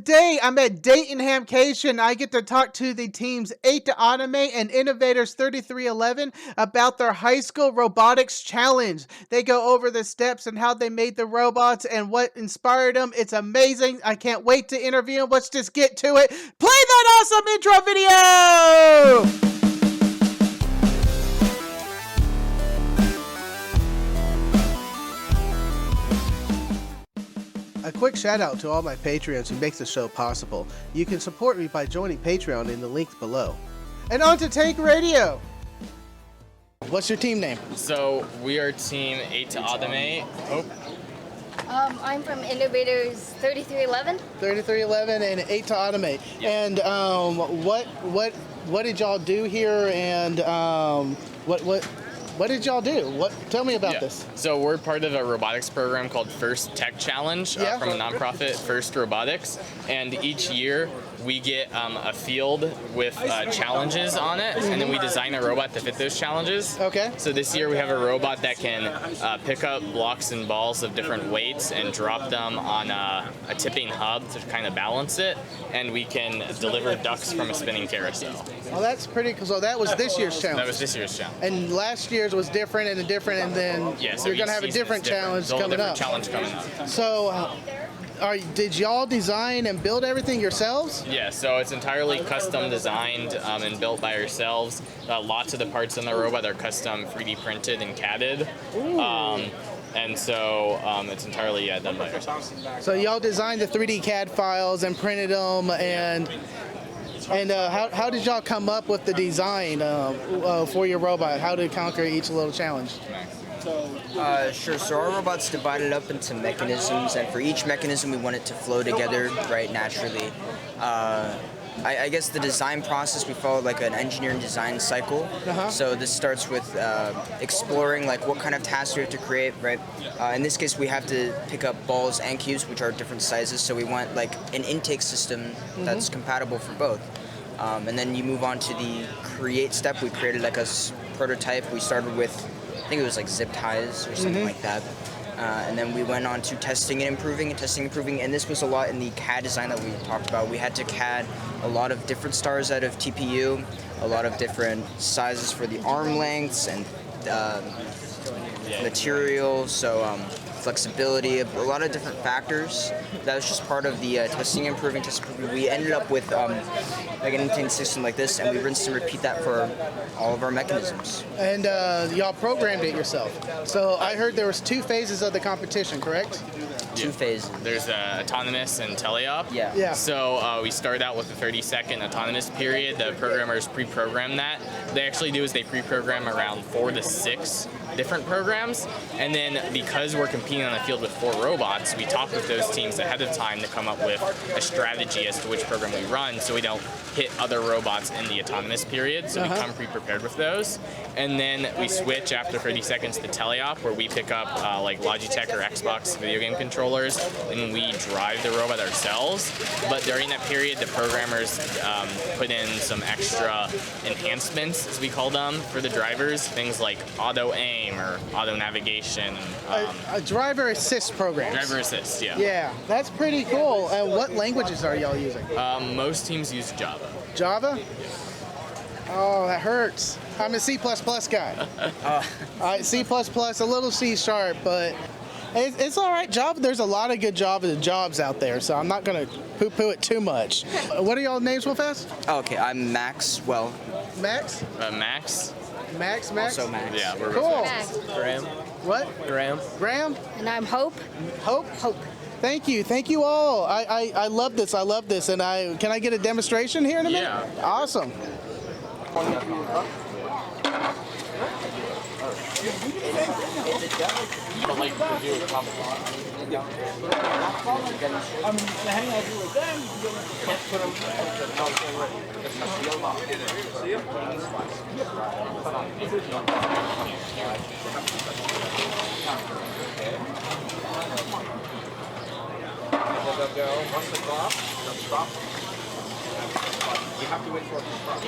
Today, I'm at Dayton Hamcation. I get to talk to the teams 8 to Automate and Innovators 3311 about their high school robotics challenge. They go over the steps and how they made the robots and what inspired them. It's amazing. I can't wait to interview them. Let's just get to it. Play that awesome intro video! A quick shout out to all my Patreons who makes the show possible. You can support me by joining Patreon in the link below. And on to Tank Radio! What's your team name? So we are team 8 to Automate. I'm from Innovators 3311. 3311 and 8 to Automate. Yep. And what did y'all do here? And what did y'all do? Tell me about this. So we're part of a robotics program called First Tech Challenge from a nonprofit, First Robotics. And each year we get a field with challenges on it, and then we design a robot to fit those challenges. Okay. So this year we have a robot that can pick up blocks and balls of different weights and drop them on a tipping hub to kind of balance it, and we can deliver ducks from a spinning carousel. Oh, that's pretty cool. So that was this year's challenge. That was this year's challenge. And last year's was different, and then So you're going to have a different challenge coming up. So, did y'all design and build everything yourselves? Yeah, so it's entirely custom designed and built by ourselves. Lots of the parts in the robot are custom 3D printed and CAD'd. And so it's entirely done by ourselves. So y'all designed the 3D CAD files and printed them, and how did y'all come up with the design for your robot? How to conquer each little challenge? Sure. So our robot's divided up into mechanisms, and for each mechanism we want it to flow together right naturally. I guess the design process, we follow like an engineering design cycle. So this starts with exploring like what kind of tasks we have to create, right? In this case, we have to pick up balls and cubes, which are different sizes. So we want like an intake system that's compatible for both. And then you move on to the create step. We created like a prototype. We started with, I think it was like zip ties or something like that. And then we went on to testing and improving, and this was a lot in the CAD design that we talked about. We had to CAD a lot of different stars out of TPU, a lot of different sizes for the arm lengths and material, so flexibility, a lot of different factors. That was just part of the testing and improving. We ended up with like an intake system like this, and we rinsed and repeat that for all of our mechanisms. And y'all programmed it yourself. So I heard there was 2 phases of the competition, correct? 2 phases. There's autonomous and teleop. Yeah. So we started out with a 30-second autonomous period. The programmers pre-program that. What they actually do is they pre-program around 4 to 6 different programs, and then because we're competing on the field with 4 robots, we talk with those teams ahead of time to come up with a strategy as to which program we run, so we don't hit other robots in the autonomous period. So we come pre-prepared with those, and then we switch after 30 seconds to teleop, where we pick up like Logitech or Xbox video game controllers, and we drive the robot ourselves. But during that period, the programmers put in some extra enhancements, as we call them, for the drivers, things like auto aim or auto navigation. A driver assist program. Driver assist, yeah. Yeah, that's pretty cool. And what languages are y'all using? Most teams use Java. Java? Oh, that hurts. I'm a C++ guy. C++, a little C#, but it's all right. Java, there's a lot of good Java jobs out there, so I'm not going to poo-poo it too much. What are y'all names real fast? Oh, okay, I'm Max. Well, Max? Max? Max? Also Max. Yeah, we're Cool. Max. Graham. What? Graham. Graham? And I'm Hope. Hope? Hope. Thank you all. I love this. And can I get a demonstration here in a minute? Yeah. Awesome. Once the stop, stop. You have to wait for it to stop.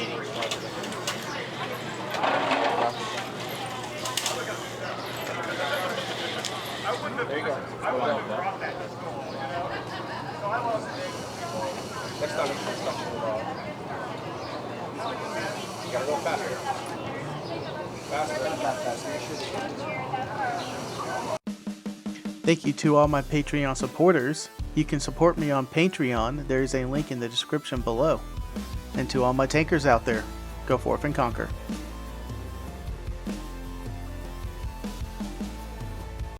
There you go. I would have brought that. So I lost it. Next time it's stuck in the wall. You gotta go faster. Thank you to all my Patreon supporters. You can support me on Patreon. There is a link in the description below. And to all my tankers out there, go forth and conquer.